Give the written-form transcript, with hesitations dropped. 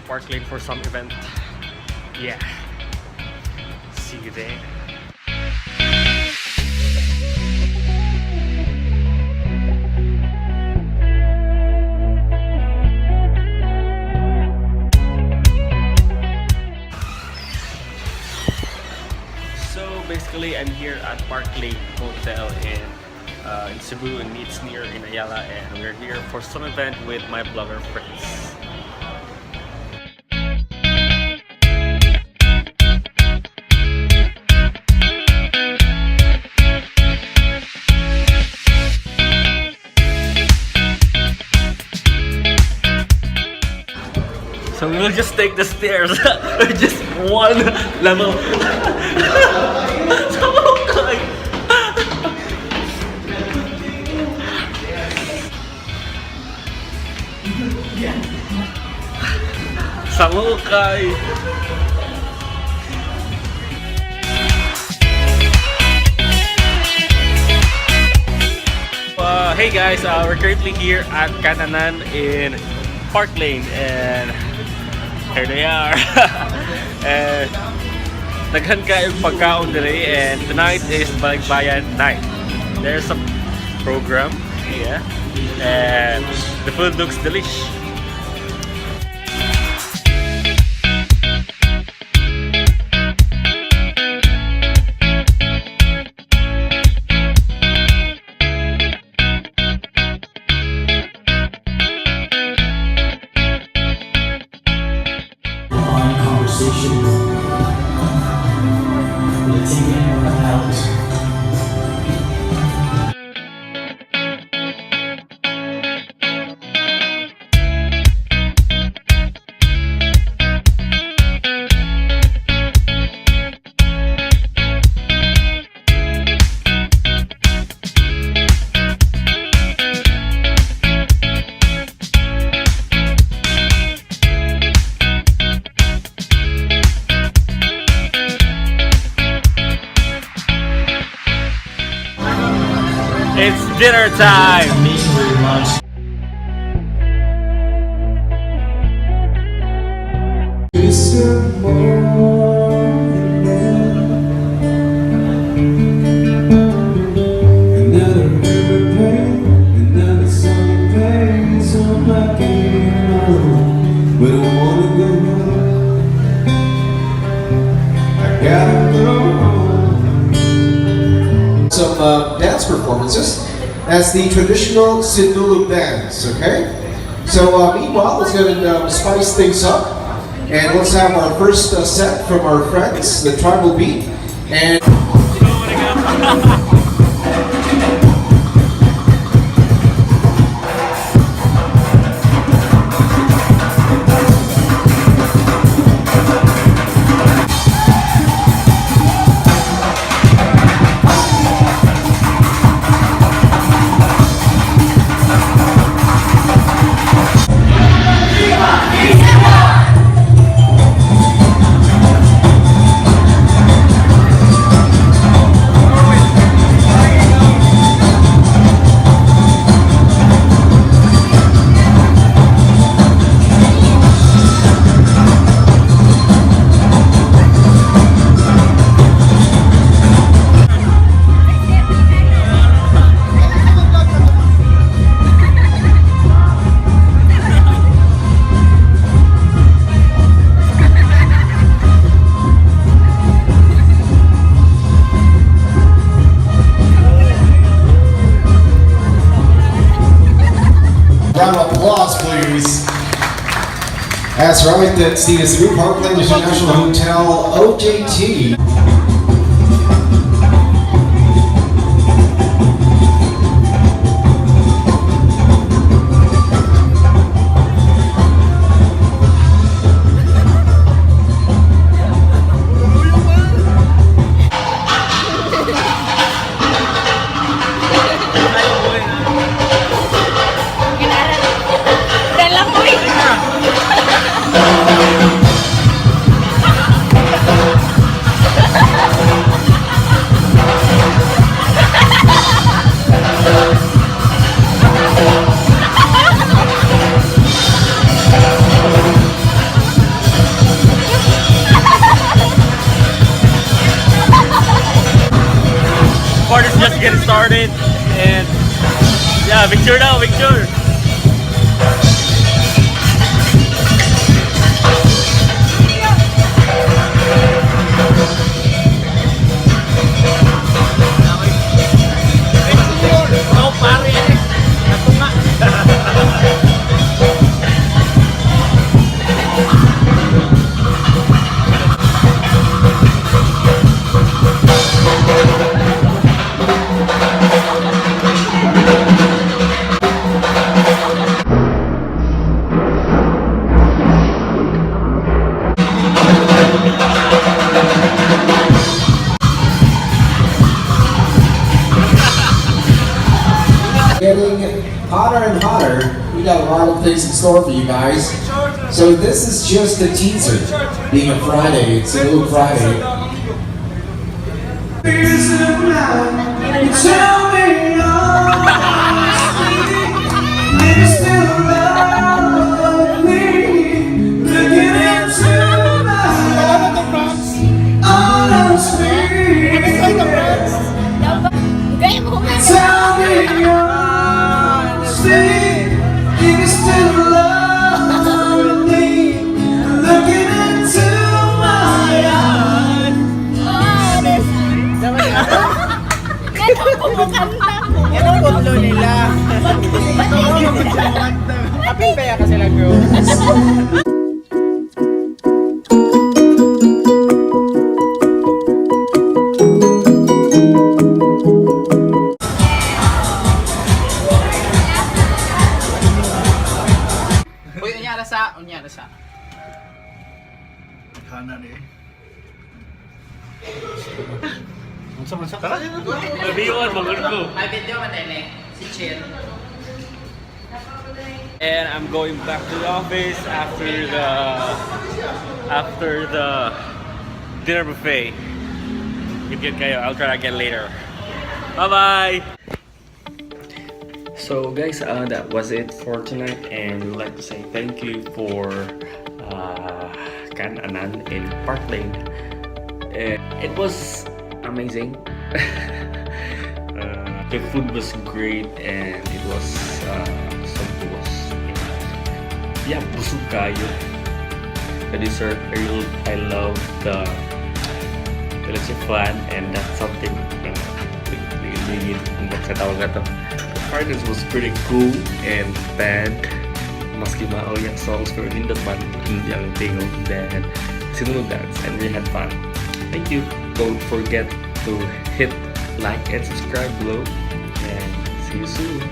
Park Lane for some event. Yeah. See you there. So basically, I'm here at Park Lane Hotel in Cebu, and it's near in Ayala, and we're here for some event with my blogger friends. So we will just take the stairs. Just one level. Samukay. Hey guys, we're currently here at Katanan in Park Lane, and here they are. And naghan kayo pagkaon diri, and tonight is Balikbayan night. There's a program, yeah, and the food looks delish. It's dinner time! Thank you very much. Some dance performances as the traditional Sinulog dance, okay? So meanwhile, let's go and spice things up, and let's have our first set from our friends, the Tribal Beat, and... Round of applause, please. That's right, that's the Cebu Park Lane International Hotel, OJT. Picture daw, picture! Oh, pare! Natunga! Getting hotter and hotter. We got a lot of things in store for you guys. So this is just a teaser. Being a Friday, it's a little Friday. Tell me you still love me. Looking into my honestly. Tell me honestly, you still love me. Looking into my eyes. Yan ang kulo nila. Happy kaya ka sila, girl. Uy, unyara sa. Kanan eh. Nabiwan, magulgo. May video ba tayo si Chill? And I'm going back to the office after the dinner buffet. Get kayo. I'll try again later. Bye bye. So guys, that was it for tonight, and we would like to say thank you for Can Anan in Park Lane. It was amazing. The food was great, and it was busog kayo. The dessert, I love the leche flan, and that's something we need sa tawag na to. The partners was pretty cool and bad. Maski maaw yung songs pero nindot man yung tingog. Then sinunod dance and we had fun. Thank you. Don't forget to hit like and subscribe below, and see you soon.